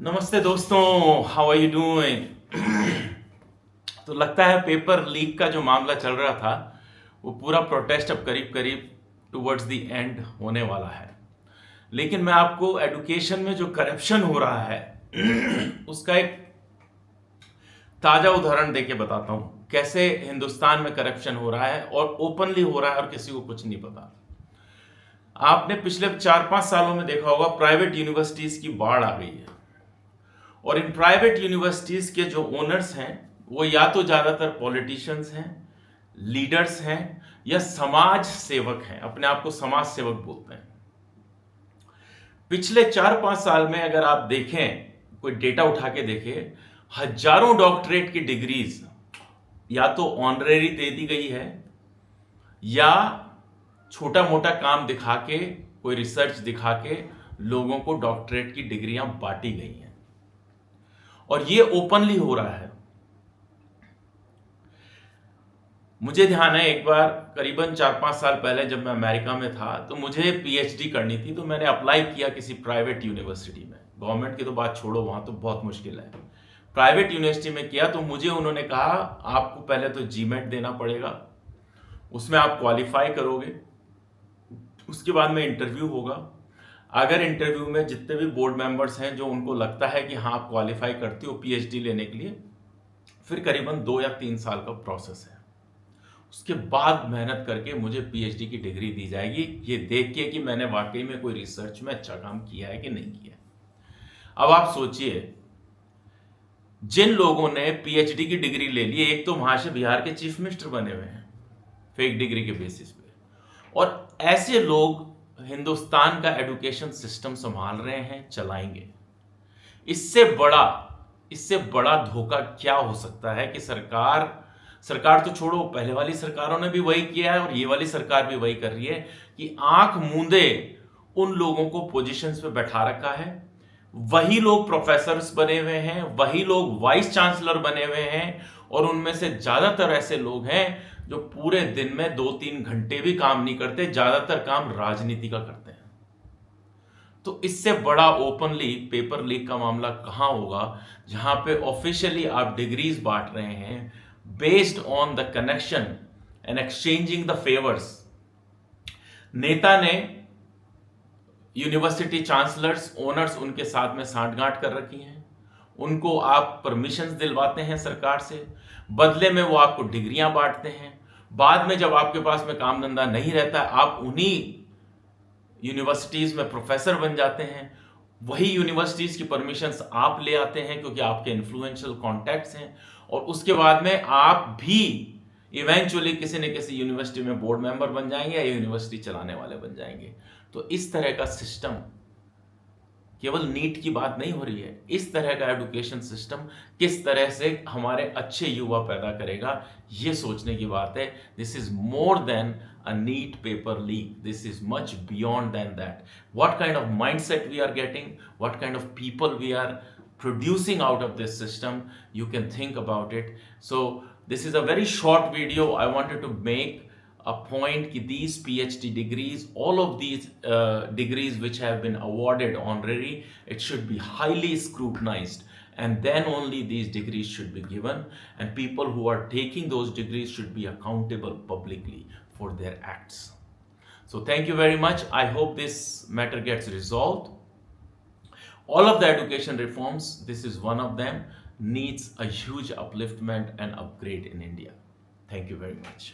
नमस्ते दोस्तों, how are you doing. तो लगता है पेपर लीक का जो मामला चल रहा था वो पूरा प्रोटेस्ट अब करीब करीब टुवर्ड्स द एंड होने वाला है। लेकिन मैं आपको एजुकेशन में जो करप्शन हो रहा है उसका एक ताजा उदाहरण देके बताता हूं कैसे हिंदुस्तान में करप्शन हो रहा है और ओपनली हो रहा है और किसी को कुछ नहीं पता। आपने पिछले 4-5 सालों में देखा होगा प्राइवेट यूनिवर्सिटीज की बाढ़ आ गई है और इन प्राइवेट यूनिवर्सिटीज के जो ओनर्स हैं वो या तो ज्यादातर पॉलिटिशियंस हैं, लीडर्स हैं या समाज सेवक हैं, अपने आप को समाज सेवक बोलते हैं। पिछले 4-5 साल में अगर आप देखें, कोई डेटा उठा के देखें, हजारों डॉक्टरेट की डिग्रीज या तो ऑनरेरी दे दी गई है या छोटा मोटा काम दिखा के, कोई रिसर्च दिखा के लोगों को डॉक्टरेट की डिग्रियां बांटी गई हैं और ये ओपनली हो रहा है। मुझे ध्यान है एक बार करीबन 4-5 साल पहले जब मैं अमेरिका में था तो मुझे पीएचडी करनी थी, तो मैंने अप्लाई किया किसी प्राइवेट यूनिवर्सिटी में। गवर्नमेंट की तो बात छोड़ो, वहां तो बहुत मुश्किल है। प्राइवेट यूनिवर्सिटी में किया तो मुझे उन्होंने कहा आपको पहले तो जीमेट देना पड़ेगा, उसमें आप क्वालिफाई करोगे, उसके बाद में इंटरव्यू होगा। अगर इंटरव्यू में जितने भी बोर्ड मेंबर्स हैं जो उनको लगता है कि हाँ आप क्वालिफाई करते हो पीएचडी लेने के लिए, फिर करीबन 2 या 3 साल का प्रोसेस है। उसके बाद मेहनत करके मुझे पीएचडी की डिग्री दी जाएगी, ये देख के कि मैंने वाकई में कोई रिसर्च में अच्छा काम किया है कि नहीं किया। अब आप सोचिए, जिन लोगों ने पीएचडी की डिग्री ले ली, एक तो वहां से बिहार के चीफ मिनिस्टर बने हुए हैं फेक डिग्री के बेसिस पे, और ऐसे लोग हिंदुस्तान का एजुकेशन सिस्टम संभाल रहे हैं, चलाएंगे। इससे बड़ा धोखा क्या हो सकता है कि सरकार तो छोड़ो, पहले वाली सरकारों ने भी वही किया है और ये वाली सरकार भी वही कर रही है कि आंख मूंदे उन लोगों को पोजीशंस पे बैठा रखा है। वही लोग प्रोफेसर्स बने हुए हैं, वही लोग वाइस चांसलर बने हुए हैं और उनमें से ज्यादातर ऐसे लोग हैं जो पूरे दिन में 2-3 घंटे भी काम नहीं करते, ज्यादातर काम राजनीति का करते हैं। तो इससे बड़ा ओपनली पेपर लीक का मामला कहां होगा जहां पे ऑफिशियली आप डिग्रीज बांट रहे हैं based on the connection and exchanging the favours. नेता ने यूनिवर्सिटी चांसलर्स, ओनर्स उनके साथ में सांठगांठ कर रखी हैं, उनको आप परमिशंस दिलवाते हैं सरकार से, बदले में वो आपको डिग्रियां बांटते हैं। बाद में जब आपके पास में काम धंधा नहीं रहता, आप उन्हीं यूनिवर्सिटीज में प्रोफेसर बन जाते हैं। वही यूनिवर्सिटीज की परमिशंस आप ले आते हैं क्योंकि आपके इन्फ्लुएंशियल कॉन्टैक्ट्स हैं, और उसके बाद में आप भी इवेंचुअली किसी न किसी यूनिवर्सिटी में बोर्ड मेंबर बन जाएंगे या यूनिवर्सिटी चलाने वाले बन जाएंगे। तो इस तरह का सिस्टम, केवल नीट की बात नहीं हो रही है, इस तरह का एजुकेशन सिस्टम किस तरह से हमारे अच्छे युवा पैदा करेगा, ये सोचने की बात है। This is more than a neat paper leak. This is much beyond than that. What kind of mindset we are getting, what kind of people we are producing out of this system, you can think about it. So this is a very short video. I wanted to make a point that these PhD degrees, all of these degrees which have been awarded honorary, it should be highly scrutinized, and then only these degrees should be given, and people who are taking those degrees should be accountable publicly for their acts. So thank you very much. I hope this matter gets resolved. All of the education reforms, this is one of them, needs a huge upliftment and upgrade in India. Thank you very much.